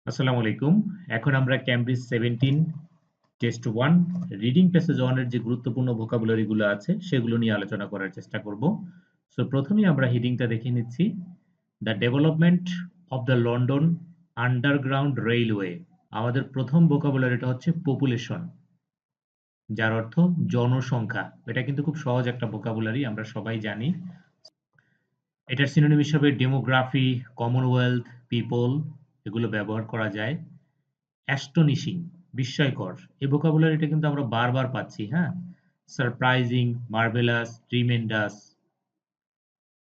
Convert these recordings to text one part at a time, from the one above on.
আসসালামু আলাইকুম। এখন আমরা ক্যামব্রিজ 17 টেস্ট 1 রিডিং প্যাসেজ 1 এর যে গুরুত্বপূর্ণ ভোকাবুলারি গুলো আছে সেগুলো নিয়ে আলোচনা করার চেষ্টা করব। সো প্রথমেই আমরা হেডিংটা দেখে নিচ্ছি। The development of the London underground railway. আমাদের প্রথম ভোকাবুলারিটা হচ্ছে পপুলেশন, যার অর্থ জনসংখ্যা। এটা কিন্তু খুব সহজ একটা ভোকাবুলারি, আমরা সবাই জানি। এটার সিনোনিম হিসেবে ডেমোগ্রাফি, কমনওয়েলথ, পিপল এগুলো ব্যবহার করা যায়। অ্যাস্টনিশিং, বিস্ময়কর। এই ভোকাবুলারিটা কিন্তু আমরা বারবার পাচ্ছি, হ্যাঁ? Surprising, marvellous, tremendous.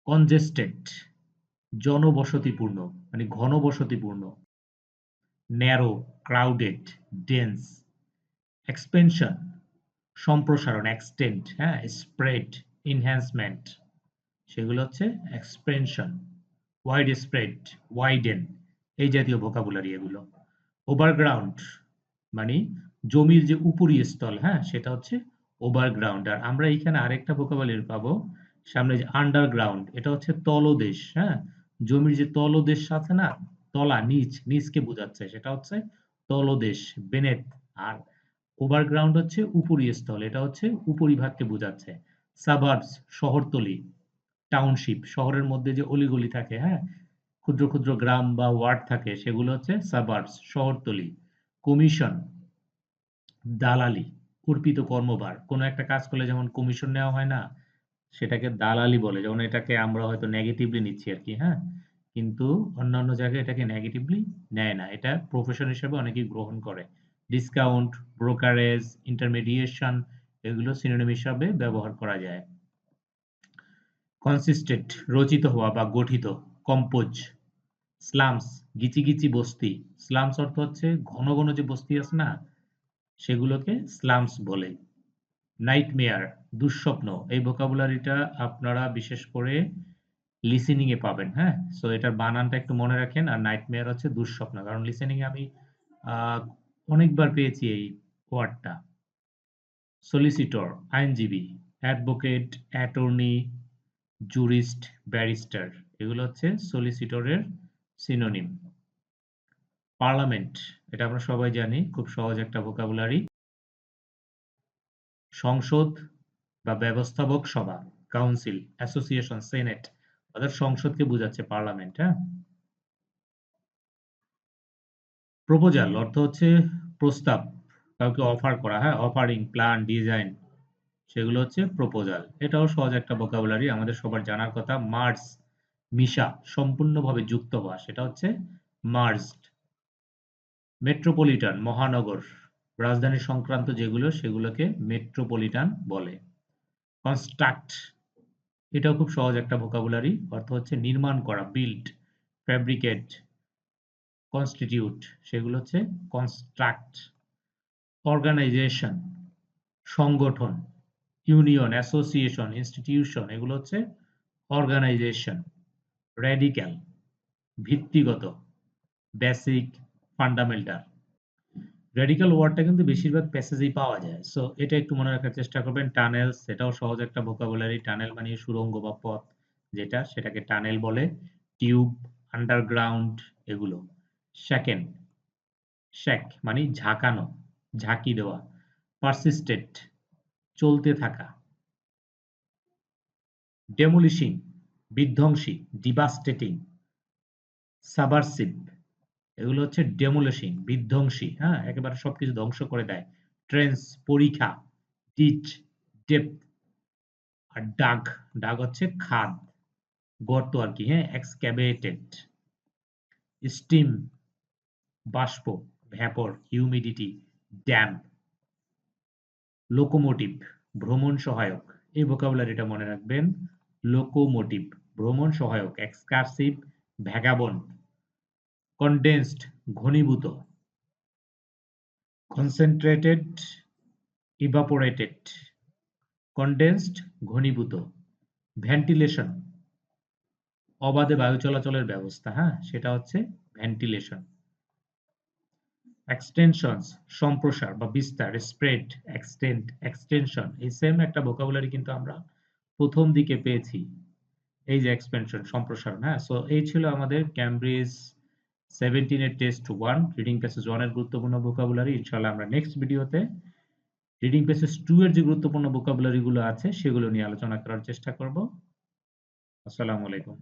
কনজেস্টেড, জনবসতিপূর্ণ, মানে ঘনবসতিপূর্ণ। Narrow, crowded, dense. এক্সপেনশন, সম্প্রসারণ, এক্সটেন্ড, হ্যাঁ? স্প্রেড, এনহ্যান্সমেন্ট, সেগুলো হচ্ছে এক্সপেনশন। ওয়াইড স্প্রেড, ওয়াইডেন, এই জাতীয় ভোকাবুলারি এগুলো। ওভারগ্রাউন্ড মানে জমির যে উপরি স্থল, হ্যাঁ, সেটা হচ্ছে ওভারগ্রাউন্ড। আর আমরা এখানে আরেকটা ভোকাবুলারি পাবো সামনে, যে আন্ডারগ্রাউন্ড, এটা হচ্ছে তলদেশ, হ্যাঁ? জমির যে তলদেশ আছে না, তলা, নিচ, নিচকে বোঝাচ্ছে, সেটা হচ্ছে তলদেশ, বেনেথ। আর ওভারগ্রাউন্ড হচ্ছে উপরি স্থল, এটা হচ্ছে উপরিভাগকে বোঝাচ্ছে। সাবার্বস, শহরতলি। টাউনশিপ, শহরের মধ্যে যে অলিগলি থাকে, হ্যাঁ, ক্ষুদ্র ক্ষুদ্র গ্রাম বা ওয়ার্ড থাকে, সেগুলো হচ্ছে সাবার্বস, শহরতলি। কমিশন, দালালি, অর্পিত কর্মভার। কোনো একটা কাজ করলে যেমন কমিশন নেওয়া হয় না, সেটাকে দালালি বলে। যেমন এটাকে আমরা হয়তো নেগেটিভলি নিচ্ছি আর কি, হ্যাঁ, কিন্তু অন্যান্য জায়গায় এটাকে নেগেটিভলি নেয় না, এটা প্রফেশন হিসেবে অনেকেই গ্রহণ করে। ডিসকাউন্ট, ব্রোকারেজ, ইন্টারমিডিয়েশন, এগুলো সিনোনিম হিসাবে ব্যবহার করা যায়। কনসিস্টেন্ট, রচিত হওয়া বা গঠিত। কম্পোজ। স্লামস, গিচিগিচি বস্তি। স্লামস অর্থ হচ্ছে ঘন ঘন যে বস্তি আছে না, সেগুলোকে স্লামস বলে। নাইটমেয়ার, দুঃস্বপ্ন। এই ভোকাবুলারিটা আপনারা বিশেষ করে লিসেনিং এ পাবেন, হ্যাঁ? সো এটার বানানটা একটু মনে রাখেন। আর নাইটমেয়ার হচ্ছে দুঃস্বপ্ন, কারণ লিসেনিং এ আমি আহ, অনেকবার পেয়েছি এই ওয়ার্ডটা। সলিসিটর, আইনজীবী। অ্যাডভোকেট, অ্যাটর্নি, জুরিস্ট, ব্যারিস্টার, এগুলো হচ্ছে সলিসিটরের সিনোনিম। পার্লামেন্ট, এটা আমরা সবাই জানি, খুব সহজ একটা ভোকাবুলারি। সংসদ বা ব্যবস্থাপক সভা, কাউন্সিল, অ্যাসোসিয়েশন, সেনেট, অর্থাৎ সংসদকে বোঝাচ্ছে পার্লামেন্ট, হ্যাঁ? প্রপোজাল অর্থ হচ্ছে প্রস্তাব, কাউকে অফার করা, হ্যাঁ, অফারিং, প্ল্যান, ডিজাইন, সেগুলো হচ্ছে প্রপোজাল। এটাও সহজ একটা ভোকাবুলারি, আমাদের সবার জানার কথা। মার্জ, মিশা, সম্পূর্ণভাবে যুক্ত হওয়া, সেটা হচ্ছে মার্জড। মেট্রোপলিটন, মহানগর, রাজধানী সংক্রান্ত যেগুলো, সেগুলোকে মেট্রোপলিটন বলে। কনস্ট্রাক্ট, এটাও খুব সহজ একটা ভোকাবুলারি, অর্থ হচ্ছে নির্মাণ করা, বিল্ড। ফ্যাব্রিকেট, কনস্টিটিউট, সেগুলো হচ্ছে কনস্ট্রাক্ট। অর্গানাইজেশন, সংগঠন। ইউনিয়ন, অ্যাসোসিয়েশন, ইনস্টিটিউশন, এগুলো হচ্ছে অর্গানাইজেশন। র্যাডিক্যাল, ভিত্তিগত। Basic, fundamental. রেডিক্যাল ওয়ার্ডটা কিন্তু বেশিরভাগ প্যাসেজেই পাওয়া যায়, সো এটা একটু মনে রাখার চেষ্টা করবেন। টানেলস, এটাও সহজ একটা ভোকাবুলারি। টানেল মানে সুড়ঙ্গ বা পথ, যেটা, সেটাকে টানেল বলে। টিউব, আন্ডারগ্রাউন্ড, এগুলো। শ্যাকেন, শ্যাক মানে ঝাঁকানো, ঝাঁকি দেওয়া। পারসিস্টেন্ট, চলতে থাকা। ডেমোলিশিং, বিধ্বংসী, ডিভাস্টেটিং। সাবভার্সিভ, এগুলো হচ্ছে ডেমোলিশিং, বিধ্বংসী, হ্যাঁ, একেবারে সবকিছু ধ্বংস করে দেয়। ট্রেন্স, পরিখা। Ditch, depth. আর ডাগ, ডাগ হচ্ছে খাদ, গর্ত আর কি, হ্যাঁ, এক্সক্যাভেটেড। স্টিম, বাষ্প, ভ্যাপর, হিউমিডিটি, ড্যাম্প। লোকোমোটিভ, ভ্রমণ সহায়ক, এই ভোকাবুলারিটা মনে রাখবেন। লোকোমোটিভ, ভ্রমণ সহায়ক। Excursive, vagabond. কনডেন্সড, ঘনীভূত। Concentrated, evaporated. কনডেন্সড, ঘনীভূত। ভেন্টিলেশন, অবাধে বায়ু চলাচলের ব্যবস্থা, হ্যাঁ, সেটা হচ্ছে ভেন্টিলেশন। এক্সটেনশনস, সম্প্রসার বা বিস্তার। স্প্রেড, এক্সটেন্ড, এক্সটেনশন, এই সেম একটা ভোকাবুলারি কিন্তু আমরা প্রথম দিকে পেয়েছি। এই যে এক্সপেনশন, সম্প্রসারণ, হ্যাঁ। সো এই ছিল আমাদের ক্যামব্রিজ 17 এর টেস্ট 1 রিডিং প্যাসেজ 1 এর গুরুত্বপূর্ণ ভোকাবুলারি ইনশাআল্লাহ আমরা নেক্সট ভিডিওতে রিডিং প্যাসেজ 2 এর যে গুরুত্বপূর্ণ ভোকাবুলারি গুলো আছে সেগুলো নিয়ে আলোচনা করার চেষ্টা করব। আসসালামু আলাইকুম।